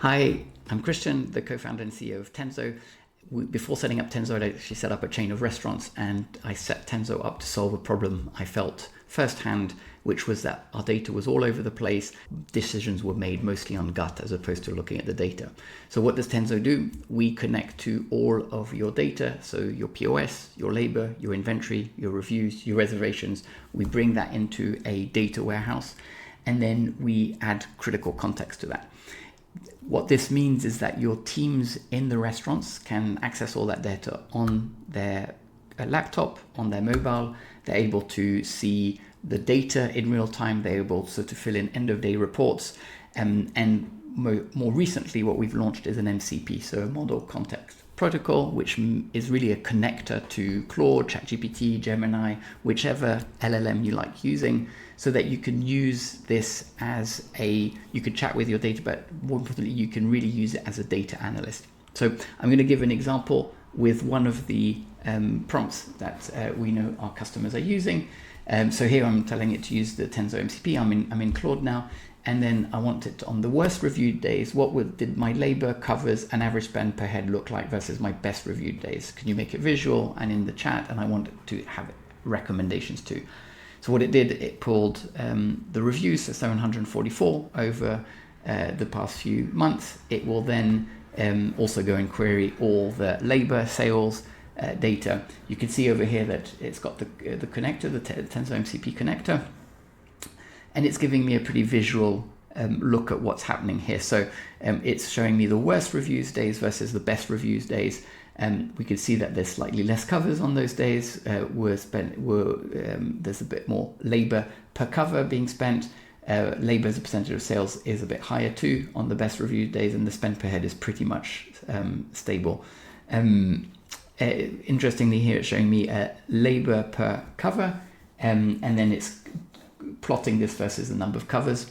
Hi, I'm Christian, the co-founder and CEO of Tenzo. Before setting up Tenzo, I actually set up a chain of restaurants, and I set Tenzo up to solve a problem I felt firsthand, which was that our data was all over the place. Decisions were made mostly on gut as opposed to looking at the data. So what does Tenzo do? We connect to all of your data, so your POS, your labor, your inventory, your reviews, your reservations. We bring that into a data warehouse, and then we add critical context to that. What this means is that your teams in the restaurants can access all that data on their laptop, on their mobile. They're able to see the data in real time. They're able to fill in end-of-day reports. And more recently, what we've launched is an MCP, so a Model Context Protocol, which is really a connector to Claude, ChatGPT, Gemini, whichever LLM you like using, so that you can use this as you could chat with your data, but more importantly, you can really use it as a data analyst. So I'm going to give an example with one of the prompts that we know our customers are using. So here I'm telling it to use the Tenzo MCP. I'm in Claude now. And then I want it on the worst reviewed days, did my labor, covers, and average spend per head look like versus my best reviewed days? Can you make it visual and in the chat? And I want it to have recommendations too. So what it did, it pulled the reviews, so 744 over the past few months. It will then also go and query all the labor, sales data. You can see over here that it's got the connector, the Tenzo MCP connector. And it's giving me a pretty visual look at what's happening here. So it's showing me the worst reviews days versus the best reviews days. We can see that there's slightly less covers on those days. There's a bit more labor per cover being spent. Labor as a percentage of sales is a bit higher too on the best reviewed days, and the spend per head is pretty much stable. Interestingly, here it's showing me labor per cover, and then it's plotting this versus the number of covers,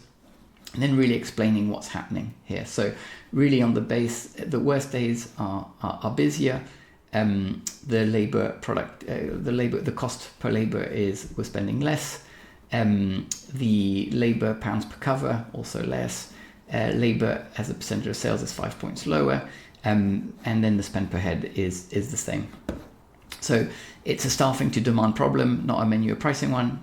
and then really explaining what's happening here. So really on the base, the worst days are busier. The cost per labor we're spending less. The labor pounds per cover also less. Labor as a percentage of sales is 5 points lower, and then the spend per head is the same. So it's a staffing to demand problem, not a menu or pricing one.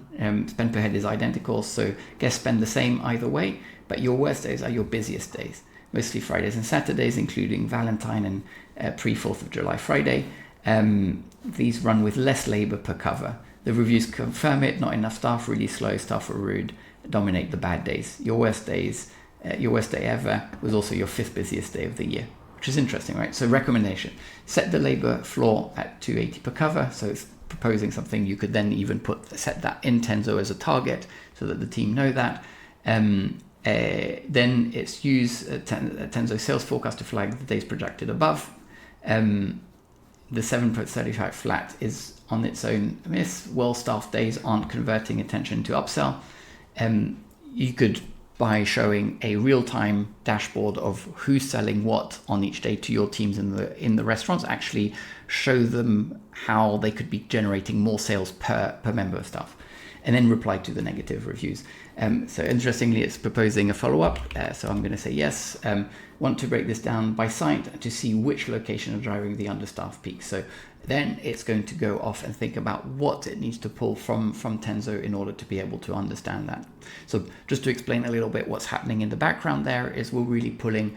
Spend per head is identical, so guests spend the same either way, but your worst days are your busiest days, mostly Fridays and Saturdays, including Valentine and pre-4th of July Friday. These run with less labor per cover. The reviews confirm it, not enough staff, really slow, staff are rude, dominate the bad days. Your worst day ever was also your 5th busiest day of the year, which is interesting, right? So recommendation, set the labor floor at 280 per cover. So it's proposing something. You could then even set that in Tenzo as a target so that the team know that. Then it's use Tenzo sales forecast to flag the days projected above. The 7.35 flat is on its own miss. Well-staffed days aren't converting attention to upsell. You could, by showing a real-time dashboard of who's selling what on each day to your teams in the restaurants, actually show them how they could be generating more sales per member of staff, and then reply to the negative reviews. So interestingly, it's proposing a follow-up. So I'm going to say yes. Want to break this down by site to see which location are driving the understaffed peak. So then it's going to go off and think about what it needs to pull from Tenzo in order to be able to understand that. So just to explain a little bit what's happening in the background there is we're really pulling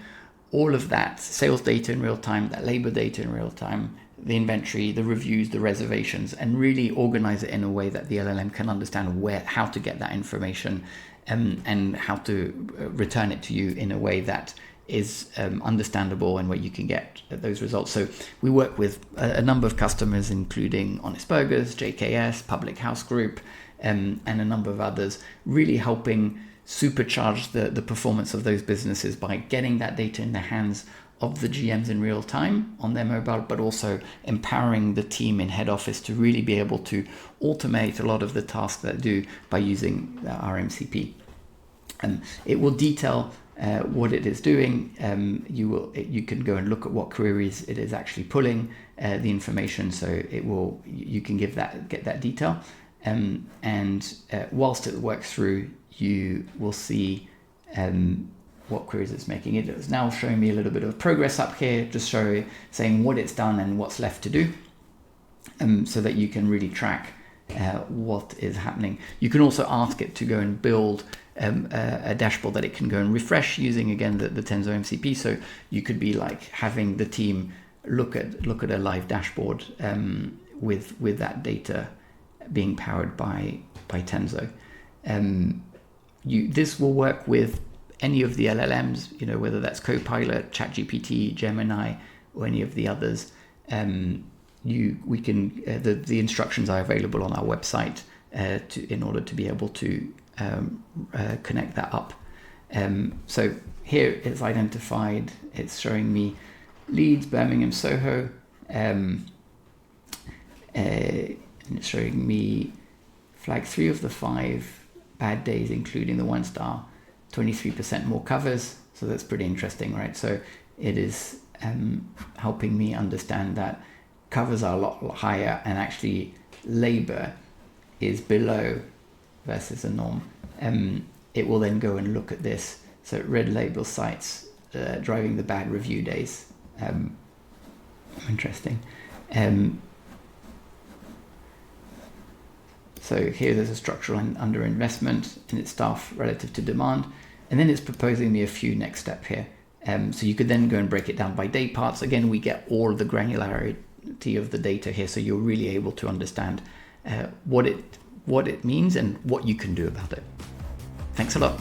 all of that sales data in real time, that labor data in real time, the inventory, the reviews, the reservations, and really organize it in a way that the LLM can understand how to get that information and how to return it to you in a way that is understandable and where you can get those results. So we work with a number of customers, including Honest Burgers, JKS, Public House Group, and a number of others, really helping supercharge the performance of those businesses by getting that data in the hands of the GMs in real time on their mobile, but also empowering the team in head office to really be able to automate a lot of the tasks that do by using our MCP. It will detail what it is doing. You can go and look at what queries it is actually pulling the information, so you can get that detail. And whilst it works through, you will see what queries it's making. It is now showing me a little bit of progress up here, just saying what it's done and what's left to do, so that you can really track what is happening. You can also ask it to go and build a dashboard that it can go and refresh using, again, the Tenzo MCP. So you could be like having the team look at a live dashboard with that data being powered by Tenzo. This will work with any of the LLMs, whether that's Copilot, ChatGPT, Gemini, or any of the others. The instructions are available on our website in order to be able to connect that up. So here it's identified. It's showing me Leeds, Birmingham, Soho, and it's showing me flag 3 of the 5 bad days, including the 1-star, 23% more covers. So that's pretty interesting, right? So it is helping me understand that covers are a lot higher, and actually labor is below versus the norm. It will then go and look at this. So red label sites driving the bad review days. Interesting. So here there's a structural underinvestment in its staff relative to demand. And then it's proposing me a few next steps here. So you could then go and break it down by day parts. Again, we get all the granularity of the data here, so you're really able to understand what it means and what you can do about it. Thanks a lot.